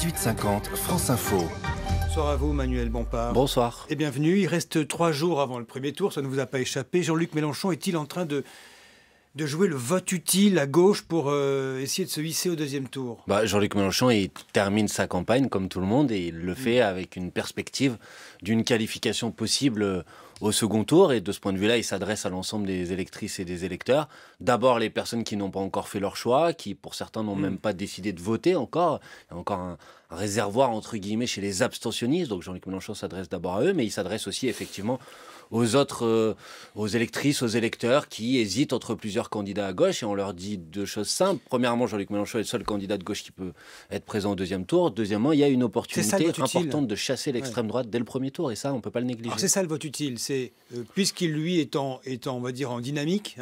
18h50, France Info. Bonsoir à vous, Manuel Bompard. Bonsoir. Et bienvenue. Il reste 3 jours avant le premier tour, ça ne vous a pas échappé. Jean-Luc Mélenchon est-il en train de jouer le vote utile à gauche pour essayer de se hisser au deuxième tour? Jean-Luc Mélenchon, il termine sa campagne comme tout le monde et il le fait avec une perspective d'une qualification possible au second tour. Et de ce point de vue-là, il s'adresse à l'ensemble des électrices et des électeurs. D'abord, les personnes qui n'ont pas encore fait leur choix, qui pour certains n'ont même pas décidé de voter encore. Il y a encore un réservoir, entre guillemets, chez les abstentionnistes. Donc Jean-Luc Mélenchon s'adresse d'abord à eux, mais il s'adresse aussi effectivement aux autres, aux électrices, aux électeurs qui hésitent entre plusieurs candidats à gauche, et on leur dit deux choses simples. Premièrement, Jean-Luc Mélenchon est le seul candidat de gauche qui peut être présent au deuxième tour. Deuxièmement, il y a une opportunité importante de chasser l'extrême droite dès le premier tour, et ça, on ne peut pas le négliger. Alors c'est ça le vote utile, c'est puisqu'il lui est en, on va dire, en dynamique.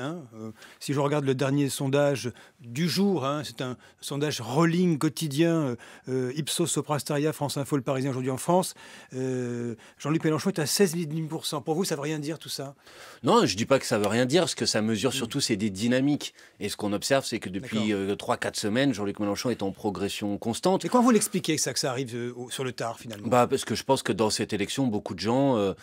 Si je regarde le dernier sondage du jour, c'est un sondage rolling quotidien, Ipsos Soprasteria, France Info, Le Parisien aujourd'hui en France. Jean-Luc Mélenchon est à 16,5%. Pour vous, ça veut rien dire tout ça? Non, je dis pas que ça veut rien dire. Ce que ça mesure surtout, c'est des dynamiques. Et ce qu'on observe, c'est que depuis 3-4 semaines, Jean-Luc Mélenchon est en progression constante. Et comment vous l'expliquez que ça arrive sur le tard finalement? Parce que je pense que dans cette élection, beaucoup de gens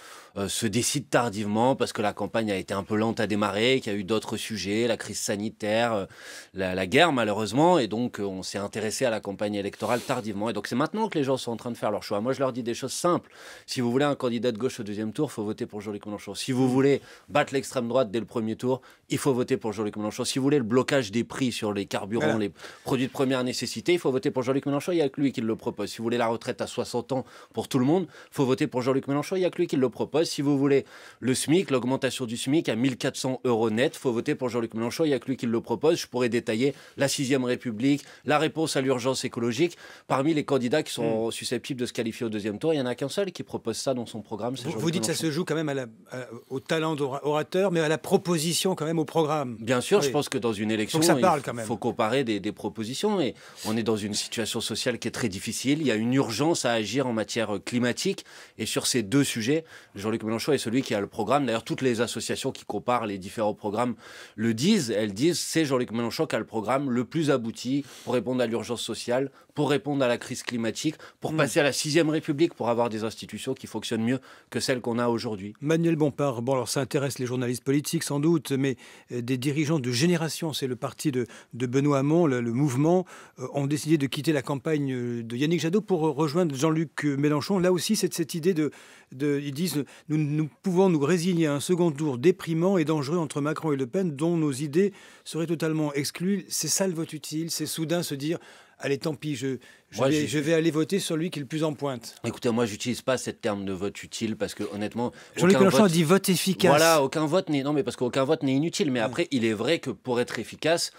se décident tardivement parce que la campagne a été un peu lente à démarrer, qu'il y a eu d'autres sujets, la crise sanitaire, la guerre malheureusement, et donc on s'est intéressé à la campagne électorale tardivement. Et donc c'est maintenant que les gens sont en train de faire leur choix. Moi, je leur dis des choses simples. Si vous voulez un candidat de gauche au deuxième tour, il faut voter pour Jean-Luc Mélenchon. Si vous voulez battre l'extrême droite dès le premier tour, il faut voter pour Jean-Luc Mélenchon. Si vous voulez le blocage des prix sur les carburants, les produits de première nécessité, il faut voter pour Jean-Luc Mélenchon. Il n'y a que lui qui le propose. Si vous voulez la retraite à 60 ans pour tout le monde, il faut voter pour Jean-Luc Mélenchon. Il n'y a que lui qui le propose. Si vous voulez le SMIC, l'augmentation du SMIC à 1 400 € net, il faut voter pour Jean-Luc Mélenchon. Il n'y a que lui qui le propose. Je pourrais détailler la 6e République, la réponse à l'urgence écologique. Parmi les candidats qui sont susceptibles de se qualifier au deuxième tour, il n'y en a qu'un seul qui propose ça dans son programme. Vous dites que ça se joue quand même au talent d'orateur, mais à la proposition quand même au programme. Bien sûr, je pense que dans une élection, il faut comparer des propositions. Et on est dans une situation sociale qui est très difficile. Il y a une urgence à agir en matière climatique. Et sur ces deux sujets, Jean-Luc Mélenchon est celui qui a le programme. D'ailleurs, toutes les associations qui comparent les différents programmes le disent. Elles disent c'est Jean-Luc Mélenchon qui a le programme le plus abouti pour répondre à l'urgence sociale, pour répondre à la crise climatique, pour passer à la 6e République, pour avoir des institutions qui fonctionnent mieux que celles qu'on a aujourd'hui. Manuel Bompard, alors ça intéresse les journalistes politiques sans doute, mais des dirigeants de génération, c'est le parti de Benoît Hamon, le mouvement, ont décidé de quitter la campagne de Yannick Jadot pour rejoindre Jean-Luc Mélenchon. Là aussi, c'est cette idée ils disent nous pouvons nous résigner à un second tour déprimant et dangereux entre Macron et Le Pen, dont nos idées seraient totalement exclues. C'est ça le vote utile, c'est soudain se dire allez, tant pis, je vais aller voter sur lui qui est le plus en pointe. Écoutez, moi, j'utilise pas ce terme de vote utile parce que, honnêtement... Jean-Luc Mélenchon a dit vote efficace. Voilà, aucun vote n'est... Non, mais parce qu'aucun vote n'est inutile. Mais après, il est vrai que pour être efficace,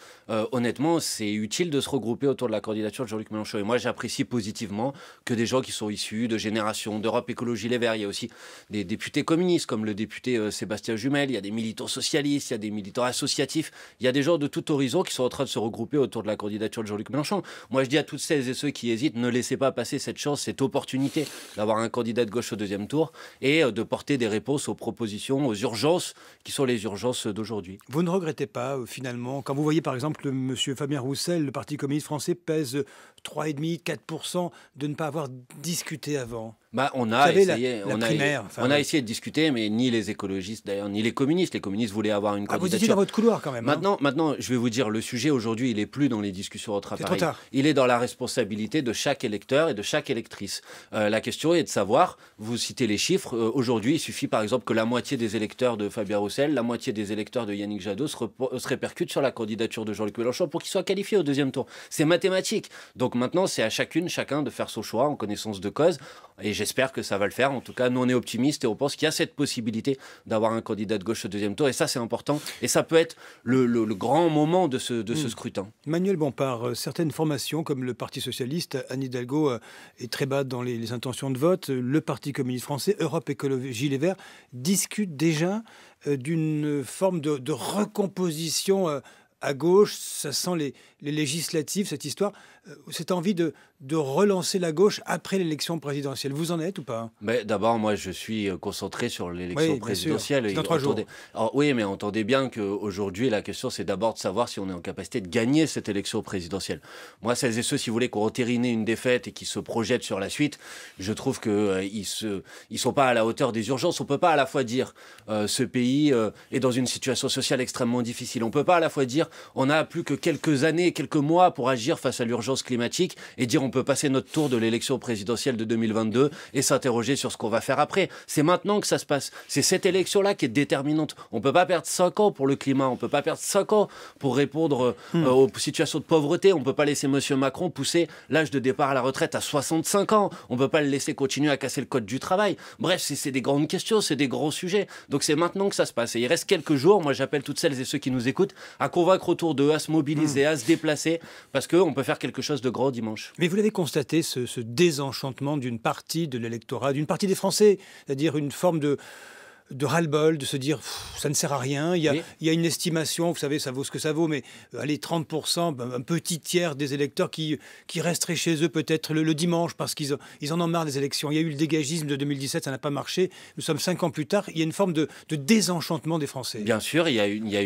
honnêtement, c'est utile de se regrouper autour de la candidature de Jean-Luc Mélenchon. Et moi, j'apprécie positivement que des gens qui sont issus de générations d'Europe Écologie Les Verts, il y a aussi des députés communistes, comme le député Sébastien Jumel, il y a des militants socialistes, il y a des militants associatifs, il y a des gens de tout horizon qui sont en train de se regrouper autour de la candidature de Jean-Luc Mélenchon. Moi, je dis à toutes celles et ceux qui hésitent, ne laissez pas passer cette chance, cette opportunité d'avoir un candidat de gauche au deuxième tour et de porter des réponses aux propositions, aux urgences qui sont les urgences d'aujourd'hui. Vous ne regrettez pas, finalement, quand vous voyez par exemple M. Fabien Roussel, le Parti communiste français pèse 3,5-4% de ne pas avoir discuté avant? On a essayé de discuter, mais ni les écologistes d'ailleurs, ni les communistes. Les communistes voulaient avoir une candidature. Vous étiez dans votre couloir quand même. Maintenant, je vais vous dire, le sujet aujourd'hui, il n'est plus dans les discussions entre appareils. Il est dans la responsabilité de chaque électeur et de chaque électrice. La question est de savoir, vous citez les chiffres, aujourd'hui, il suffit par exemple que la moitié des électeurs de Fabien Roussel, la moitié des électeurs de Yannick Jadot se répercutent sur la candidature de Jean-Luc Mélenchon pour qu'il soit qualifié au deuxième tour. C'est mathématique. Donc maintenant, c'est à chacun de faire son choix en connaissance de cause. Et j'espère que ça va le faire. En tout cas, nous, on est optimistes et on pense qu'il y a cette possibilité d'avoir un candidat de gauche au deuxième tour. Et ça, c'est important. Et ça peut être le grand moment de ce scrutin. Manuel Bompard, certaines formations, comme le Parti socialiste, Anne Hidalgo est très bas dans les intentions de vote. Le Parti communiste français, Europe Écologie Les Verts, discutent déjà d'une forme de recomposition à gauche. Ça sent les législatives, cette histoire. cette envie de relancer la gauche après l'élection présidentielle. Vous en êtes ou pas? Mais d'abord, moi, je suis concentré sur l'élection Oui, bien sûr. présidentielle. C'est dans 3 jours. Alors, oui, mais entendez bien qu'aujourd'hui, la question, c'est d'abord de savoir si on est en capacité de gagner cette élection présidentielle. Moi, celles et ceux, si vous voulez, qui ont entériné une défaite et qui se projettent sur la suite, je trouve qu'ils ils sont pas à la hauteur des urgences. On peut pas à la fois dire ce pays est dans une situation sociale extrêmement difficile. On peut pas à la fois dire on a plus que quelques années, quelques mois pour agir face à l'urgence climatique et dire on peut passer notre tour de l'élection présidentielle de 2022 et s'interroger sur ce qu'on va faire après. C'est maintenant que ça se passe. C'est cette élection-là qui est déterminante. On peut pas perdre 5 ans pour le climat. On peut pas perdre 5 ans pour répondre aux situations de pauvreté. On peut pas laisser M. Macron pousser l'âge de départ à la retraite à 65 ans. On peut pas le laisser continuer à casser le code du travail. Bref, c'est des grandes questions, c'est des gros sujets. Donc c'est maintenant que ça se passe. Et il reste quelques jours. Moi, j'appelle toutes celles et ceux qui nous écoutent à convaincre autour d'eux, à se mobiliser, à se déplacer, parce qu'on peut faire quelque chose de grand dimanche. Mais vous l'avez constaté, ce désenchantement d'une partie de l'électorat, d'une partie des Français, c'est-à-dire une forme de ras-le-bol, de se dire ça ne sert à rien. Il y a une estimation, vous savez, ça vaut ce que ça vaut, mais allez, 30%, un petit tiers des électeurs qui resteraient chez eux peut-être le dimanche parce qu'ils en ont marre des élections. Il y a eu le dégagisme de 2017, ça n'a pas marché. Nous sommes 5 ans plus tard, il y a une forme de désenchantement des Français. Bien sûr, il y a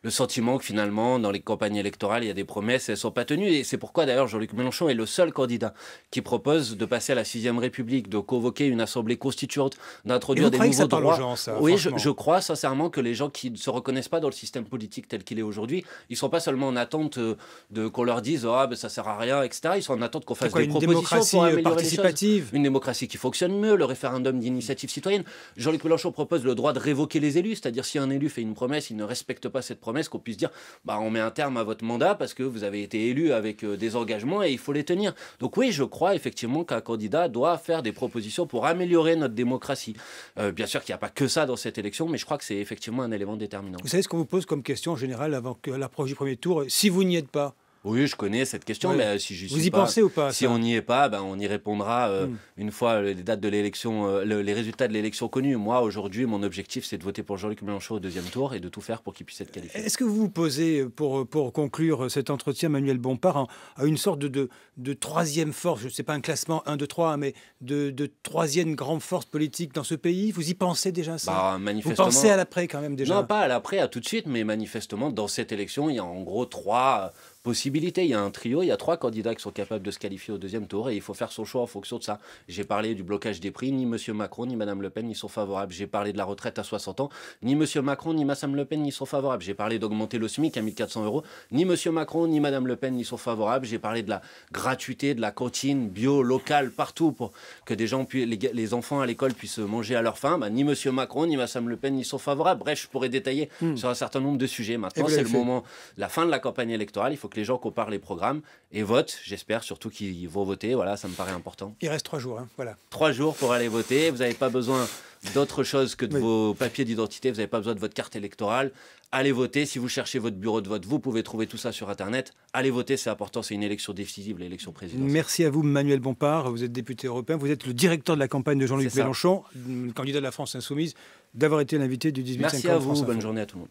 le sentiment que finalement, dans les campagnes électorales, il y a des promesses et elles ne sont pas tenues. Et c'est pourquoi d'ailleurs Jean-Luc Mélenchon est le seul candidat qui propose de passer à la 6e République, de convoquer une assemblée constituante, d'introduire des nouveaux droits. Oui, je crois sincèrement que les gens qui ne se reconnaissent pas dans le système politique tel qu'il est aujourd'hui, ils ne sont pas seulement en attente qu'on leur dise ben, ça ne sert à rien, etc. Ils sont en attente qu'on fasse des propositions pour améliorer les choses. Une démocratie qui fonctionne mieux, le référendum d'initiative citoyenne. Jean-Luc Mélenchon propose le droit de révoquer les élus, c'est-à-dire si un élu fait une promesse, il ne respecte pas cette promesse, qu'on puisse dire on met un terme à votre mandat parce que vous avez été élu avec des engagements et il faut les tenir. Donc oui, je crois effectivement qu'un candidat doit faire des propositions pour améliorer notre démocratie. Bien sûr qu'il n'y a pas que ça dans cette élection, mais je crois que c'est effectivement un élément déterminant. Vous savez ce qu'on vous pose comme question en général avant l'approche du premier tour, si vous n'y êtes pas? Oui, je connais cette question, mais si je vous y pensez ou pas? Si on n'y est pas, on y répondra une fois les dates de l'élection, les résultats de l'élection connus. Moi, aujourd'hui, mon objectif, c'est de voter pour Jean-Luc Mélenchon au 2e tour et de tout faire pour qu'il puisse être qualifié. Est-ce que vous vous posez, pour conclure cet entretien, Manuel Bompard, à une sorte de 3e force, je ne sais pas un classement 1, 2, 3, mais de 3e grande force politique dans ce pays? Vous y pensez déjà ça? Vous pensez à l'après quand même déjà? Non, pas à l'après, à tout de suite, mais manifestement, dans cette élection, il y a en gros 3 possibilités. Il y a un trio, il y a 3 candidats qui sont capables de se qualifier au 2e tour et il faut faire son choix en fonction de ça. J'ai parlé du blocage des prix, ni M. Macron ni Mme Le Pen n'y sont favorables. J'ai parlé de la retraite à 60 ans, ni M. Macron ni Mme Le Pen n'y sont favorables. J'ai parlé d'augmenter le SMIC à 1 400 €, ni M. Macron ni Mme Le Pen n'y sont favorables. J'ai parlé de la gratuité, de la cantine bio, locale, partout pour que des gens, les enfants à l'école puissent manger à leur faim. Ni M. Macron ni Mme Le Pen n'y sont favorables. Bref, je pourrais détailler sur un certain nombre de sujets. Maintenant, c'est le moment, la fin de la campagne électorale. Il faut que les gens comparent les programmes et votent. J'espère surtout qu'ils vont voter. Voilà, ça me paraît important. Il reste 3 jours. Voilà. 3 jours pour aller voter. Vous n'avez pas besoin d'autre chose que de vos papiers d'identité. Vous n'avez pas besoin de votre carte électorale. Allez voter. Si vous cherchez votre bureau de vote, vous pouvez trouver tout ça sur Internet. Allez voter, c'est important. C'est une élection décisive, l'élection présidentielle. Merci à vous, Manuel Bompard. Vous êtes député européen. Vous êtes le directeur de la campagne de Jean-Luc Mélenchon, candidat de la France Insoumise, d'avoir été l'invité du 18 Merci à vous. Bonne journée à tout le monde.